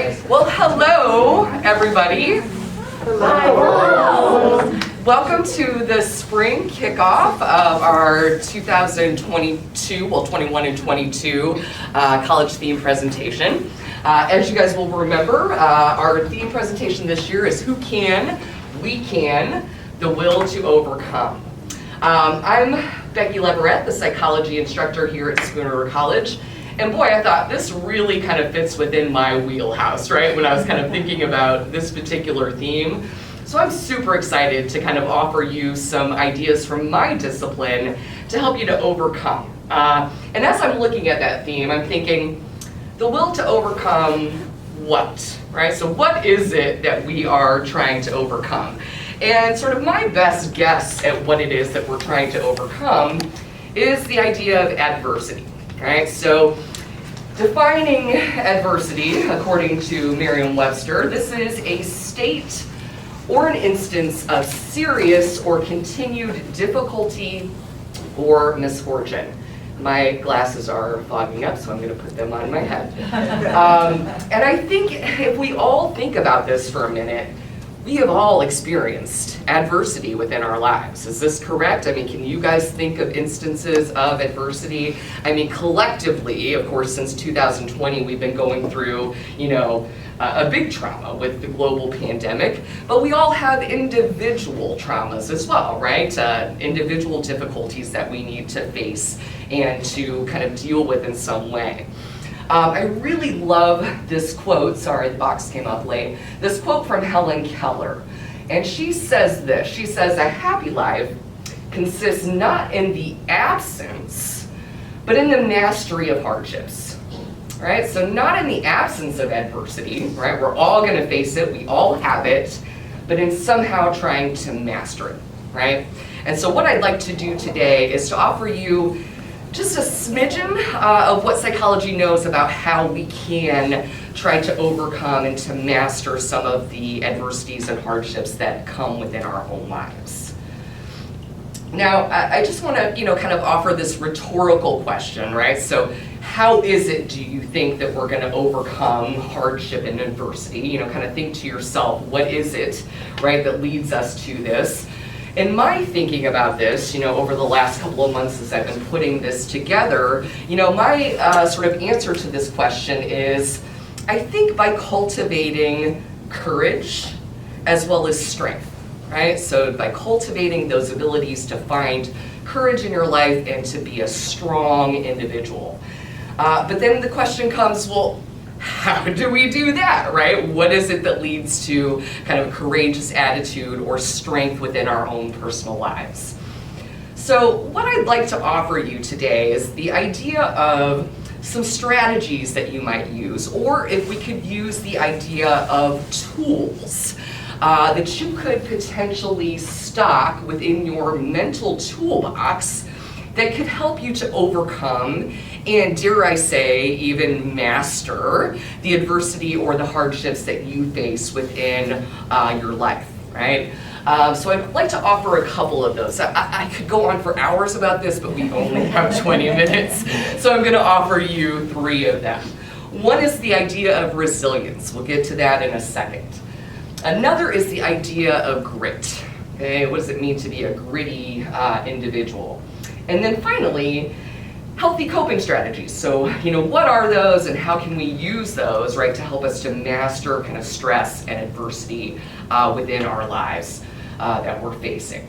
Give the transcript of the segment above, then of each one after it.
right, well, hello, everybody. Hello. Welcome to the spring kickoff of our 2022, well, 21 and 22 college theme presentation. As you guys will remember, our theme presentation this year is Who Can, We Can, the Will to Overcome. I'm Becky Leverette, the psychology instructor here at Schooner College. And boy, I thought this really kind of fits within my wheelhouse, right? When I was kind of thinking about this particular theme. So I'm super excited to kind of offer you some ideas from my discipline to help you to overcome. And as I'm looking at that theme, I'm thinking, the will to overcome what, right? So what is it that we are trying to overcome? And sort of my best guess at what it is that we're trying to overcome is the idea of adversity, right? So defining adversity, according to Merriam-Webster, this is a state or an instance of serious or continued difficulty or misfortune. My glasses are fogging up, so I'm going to put them on my head. And I think if we all think about this for a minute, we have all experienced adversity within our lives. Is this correct? I mean, can you guys think of instances of adversity? I mean, collectively, of course, since 2020, we've been going through, a big trauma with the global pandemic, but we all have individual traumas as well, right? Individual difficulties that we need to face and to kind of deal with in some way. I really love this quote, sorry, the box came up late, this quote from Helen Keller. And she says this, she says, a happy life consists not in the absence, but in the mastery of hardships, right? So not in the absence of adversity, right? We're all gonna face it, we all have it, but in somehow trying to master it, right? And so what I'd like to do today is to offer you just a smidgen of what psychology knows about how we can try to overcome and to master some of the adversities and hardships that come within our own lives. Now, I just want to, kind of offer this rhetorical question, right? So, how is it, do you think, that we're going to overcome hardship and adversity? Kind of think to yourself, what is it, right, that leads us to this? In my thinking about this, over the last couple of months as I've been putting this together, my sort of answer to this question is, I think by cultivating courage as well as strength, right? So by cultivating those abilities to find courage in your life and to be a strong individual. But then the question comes, well, how do we do that, right? What is it that leads to kind of a courageous attitude or strength within our own personal lives? So what I'd like to offer you today is the idea of some strategies that you might use, or if we could use the idea of tools that you could potentially stock within your mental toolbox that could help you to overcome and, dare I say, even master the adversity or the hardships that you face within your life, right? So I'd like to offer a couple of those. I could go on for hours about this, but we only have 20 minutes, so I'm gonna offer you 3 of them. One is the idea of resilience. We'll get to that in a second. Another is the idea of grit. Okay, what does it mean to be a gritty individual? And then finally, healthy coping strategies. So, what are those and how can we use those, right, to help us to master kind of stress and adversity within our lives that we're facing.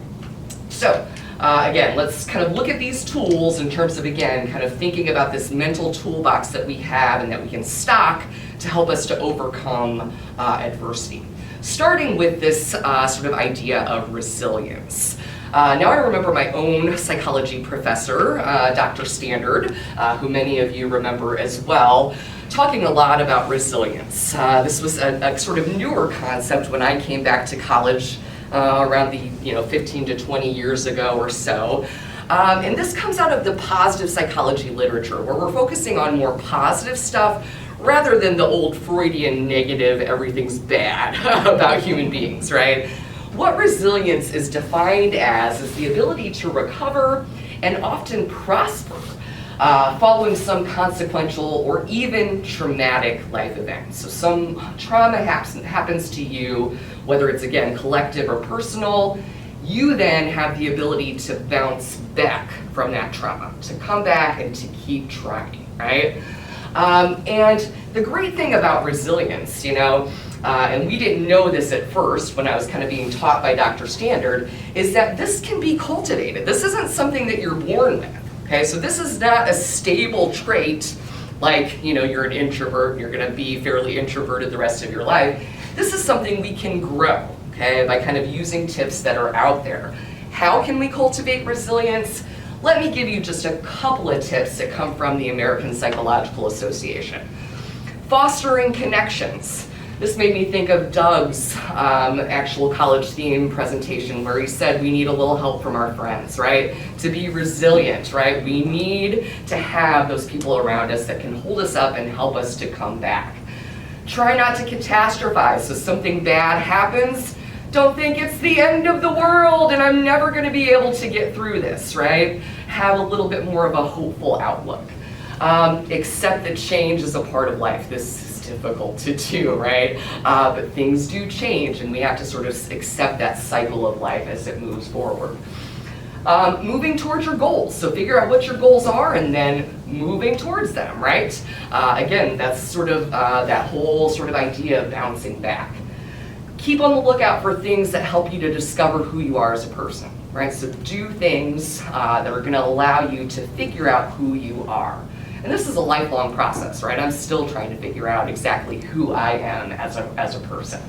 So, again, let's kind of look at these tools in terms of, again, kind of thinking about this mental toolbox that we have and that we can stock to help us to overcome adversity. Starting with this sort of idea of resilience. Now I remember my own psychology professor, Dr. Standard, who many of you remember as well, talking a lot about resilience. This was a sort of newer concept when I came back to college around the 15 to 20 years ago or so. And this comes out of the positive psychology literature, where we're focusing on more positive stuff rather than the old Freudian negative, everything's bad about human beings, right? What resilience is defined as is the ability to recover and often prosper following some consequential or even traumatic life event. So some trauma happens to you, whether it's, again, collective or personal. You then have the ability to bounce back from that trauma, to come back and to keep trying, right? And the great thing about resilience, and we didn't know this at first when I was kind of being taught by Dr. Standard, is that this can be cultivated. This isn't something that you're born with, okay? So this is not a stable trait like, you're an introvert and you're gonna be fairly introverted the rest of your life. This is something we can grow, okay, by kind of using tips that are out there. How can we cultivate resilience? Let me give you just a couple of tips that come from the American Psychological Association. Fostering connections. This made me think of Doug's actual college theme presentation where he said we need a little help from our friends, right? To be resilient, right? We need to have those people around us that can hold us up and help us to come back. Try not to catastrophize. So something bad happens, don't think it's the end of the world and I'm never going to be able to get through this, right? Have a little bit more of a hopeful outlook. Accept that change is a part of life. This is difficult to do, right? But things do change and we have to sort of accept that cycle of life as it moves forward. Moving towards your goals. So figure out what your goals are and then moving towards them, right? Again, that's sort of that whole sort of idea of bouncing back. Keep on the lookout for things that help you to discover who you are as a person, right? So do things that are going to allow you to figure out who you are. And this is a lifelong process, right? I'm still trying to figure out exactly who I am as a person.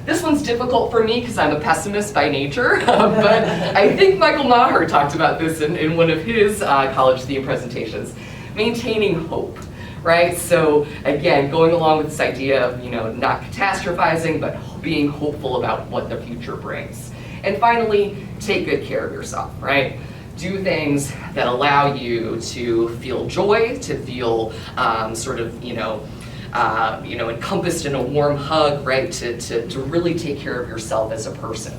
This one's difficult for me because I'm a pessimist by nature, but I think Michael Maher talked about this in one of his college theme presentations. Maintaining hope, right? So again, going along with this idea of, not catastrophizing, but being hopeful about what the future brings. And finally, take good care of yourself, right? Do things that allow you to feel joy, to feel encompassed in a warm hug, right? To really take care of yourself as a person.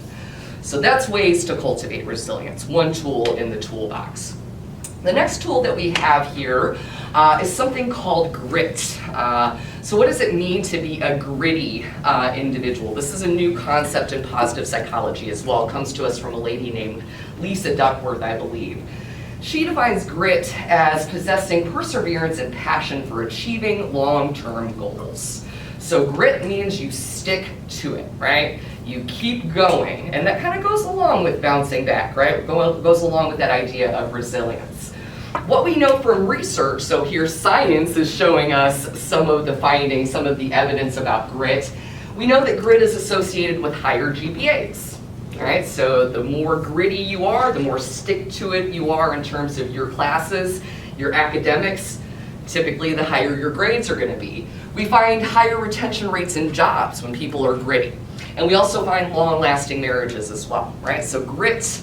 So that's ways to cultivate resilience, one tool in the toolbox. The next tool that we have here is something called grit. So what does it mean to be a gritty individual? This is a new concept in positive psychology as well. It comes to us from a lady named Lisa Duckworth, I believe. She defines grit as possessing perseverance and passion for achieving long-term goals. So grit means you stick to it, right? You keep going, and that kind of goes along with bouncing back, right? Goes along with that idea of resilience. What we know from research, so here science is showing us some of the findings, some of the evidence about grit. We know that grit is associated with higher GPAs. All right, so the more gritty you are, the more stick to it you are in terms of your classes, your academics, typically the higher your grades are going to be. We find higher retention rates in jobs when people are gritty. And we also find long-lasting marriages as well, right? So grit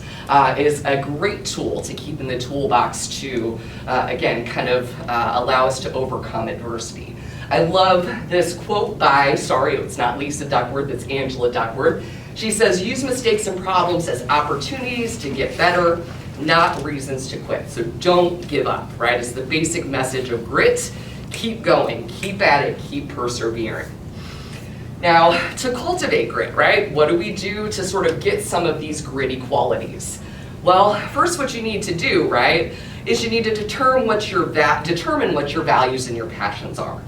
is a great tool to keep in the toolbox to, again, kind of allow us to overcome adversity. I love this quote by, sorry, it's not Lisa Duckworth, it's Angela Duckworth. She says, use mistakes and problems as opportunities to get better, not reasons to quit. So don't give up, right? It's the basic message of grit. Keep going, keep at it, keep persevering. Now, to cultivate grit, right? What do we do to sort of get some of these gritty qualities? Well, first what you need to do, right, is you need to determine what your values and your passions are.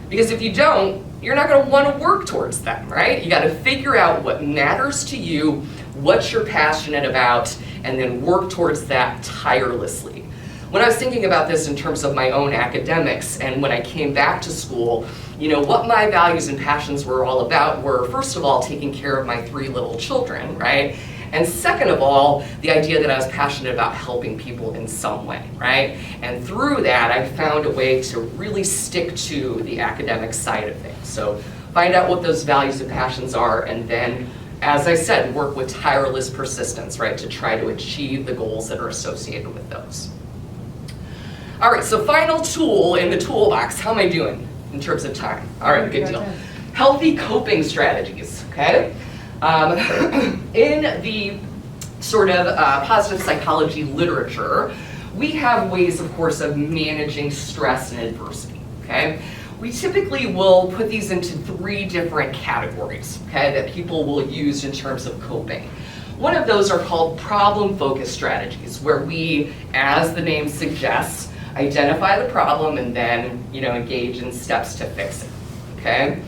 Because if you don't, you're not going to want to work towards them, right? You got to figure out what matters to you, what you're passionate about, and then work towards that tirelessly. When I was thinking about this in terms of my own academics and when I came back to school, what my values and passions were all about were, first of all, taking care of my 3 little children, right? And second of all, the idea that I was passionate about helping people in some way, right? And through that, I found a way to really stick to the academic side of things. So find out what those values and passions are, and then, as I said, work with tireless persistence, right, to try to achieve the goals that are associated with those. All right, so final tool in the toolbox. How am I doing in terms of time? All right, good deal. Healthy coping strategies, okay? In the sort of positive psychology literature, we have ways, of course, of managing stress and adversity, okay? We typically will put these into 3 different categories, okay, that people will use in terms of coping. One of those are called problem-focused strategies, where we, as the name suggests, identify the problem and then, engage in steps to fix it, okay?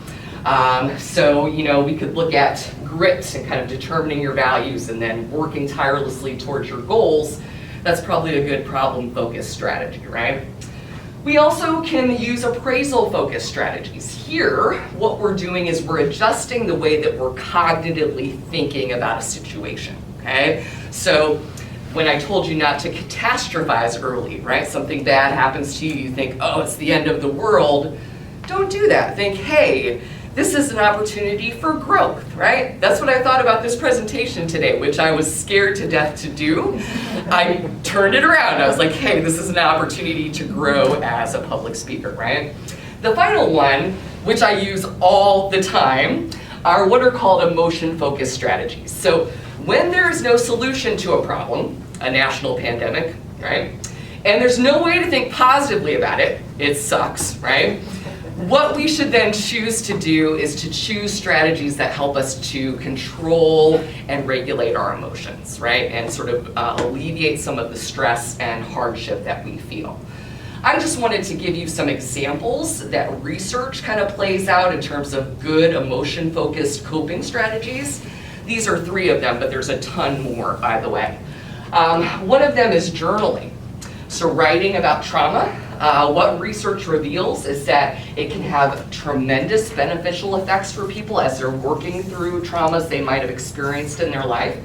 So, we could look at grit and kind of determining your values and then working tirelessly towards your goals. That's probably a good problem-focused strategy, right? We also can use appraisal-focused strategies. Here, what we're doing is we're adjusting the way that we're cognitively thinking about a situation, okay? So when I told you not to catastrophize early, right? Something bad happens to you, you think, oh, it's the end of the world. Don't do that. Think, hey, this is an opportunity for growth, right? That's what I thought about this presentation today, which I was scared to death to do. I turned it around. I was like, hey, this is an opportunity to grow as a public speaker, right? The final one, which I use all the time, are what are called emotion-focused strategies. So when there's no solution to a problem, a national pandemic, right? And there's no way to think positively about it, it sucks, right? What we should then choose to do is to choose strategies that help us to control and regulate our emotions, right? And sort of alleviate some of the stress and hardship that we feel. I just wanted to give you some examples that research kind of plays out in terms of good emotion-focused coping strategies. These are 3 of them, but there's a ton more, by the way. One of them is journaling. So writing about trauma. What research reveals is that it can have tremendous beneficial effects for people as they're working through traumas they might have experienced in their life.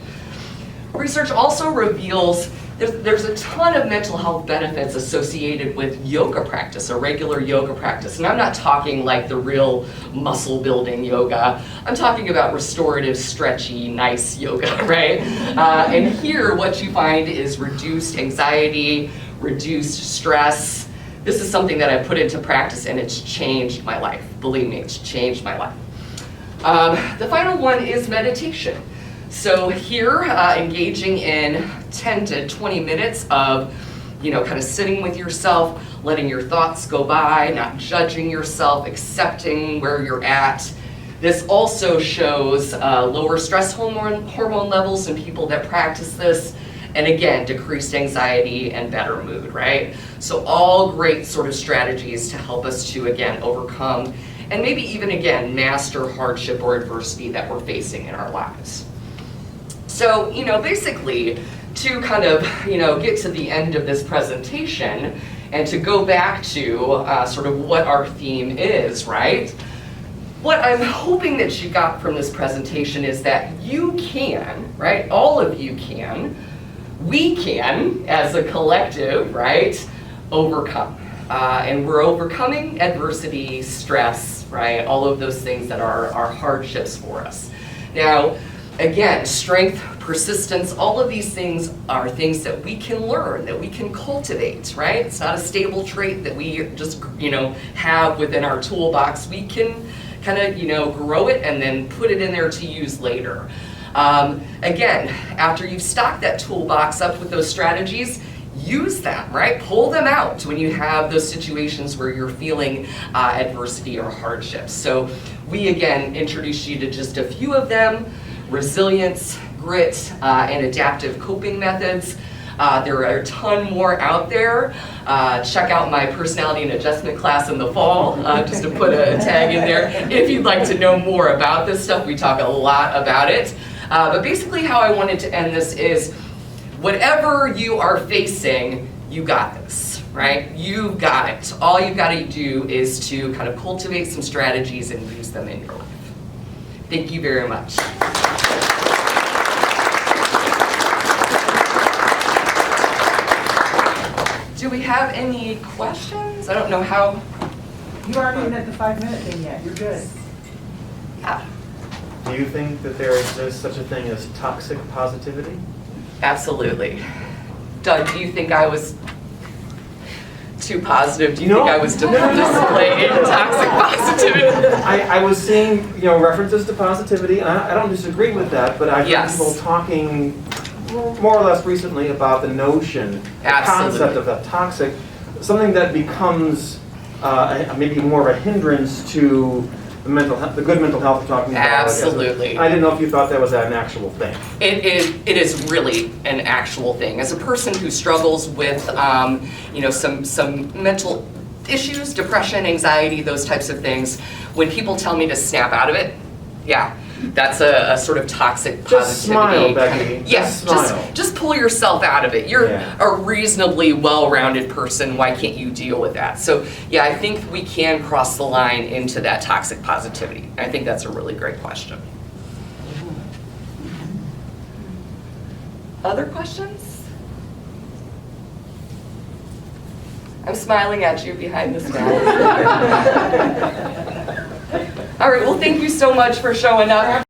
Research also reveals there's a ton of mental health benefits associated with yoga practice, a regular yoga practice. And I'm not talking like the real muscle building yoga. I'm talking about restorative, stretchy, nice yoga, right? And here what you find is reduced anxiety, reduced stress. This is something that I put into practice and it's changed my life. Believe me, it's changed my life. The final one is meditation. So here, engaging in 10 to 20 minutes of, kind of sitting with yourself, letting your thoughts go by, not judging yourself, accepting where you're at. This also shows lower stress hormone levels in people that practice this. And again, decreased anxiety and better mood, right? So all great sort of strategies to help us to, again, overcome and maybe even, again, master hardship or adversity that we're facing in our lives. So, basically, to kind of, get to the end of this presentation and to go back to sort of what our theme is, right? What I'm hoping that you got from this presentation is that you can, right? All of you can, we can, as a collective, right, overcome. And we're overcoming adversity, stress, right? All of those things that are hardships for us. Now, again, strength, persistence, all of these things are things that we can learn, that we can cultivate, right? It's not a stable trait that we just, have within our toolbox. We can kind of, grow it and then put it in there to use later. Again, after you've stocked that toolbox up with those strategies, use them, right? Pull them out when you have those situations where you're feeling adversity or hardship. So we, again, introduced you to just a few of them: resilience, grit, and adaptive coping methods. There are a ton more out there. Check out my personality and adjustment class in the fall, just to put a tag in there. If you'd like to know more about this stuff, we talk a lot about it. But basically how I wanted to end this is, whatever you are facing, you got this, right? You've got it. All you've got to do is to kind of cultivate some strategies and use them in your life. Thank you very much. Do we have any questions? I don't know how. You aren't even at the 5-minute thing yet. You're good. Yeah. Do you think that there exists such a thing as toxic positivity? Absolutely. Doug, do you think I was too positive? Do you think I was displaying toxic positivity? I was seeing, references to positivity, and I don't disagree with that, but I've heard people talking more or less recently about the notion, the concept of a toxic, something that becomes maybe more of a hindrance to the good mental health we're talking about. Absolutely. I didn't know if you thought that was an actual thing. It is really an actual thing. As a person who struggles with, some mental issues, depression, anxiety, those types of things, when people tell me to snap out of it, yeah, that's a sort of toxic positivity. Just smile, Becky. Yes, just smile. just pull yourself out of it. You're Yeah. a reasonably well-rounded person. Why can't you deal with that? So yeah, I think we can cross the line into that toxic positivity. I think that's a really great question. Other questions? I'm smiling at you behind the smile. All right, well, thank you so much for showing up.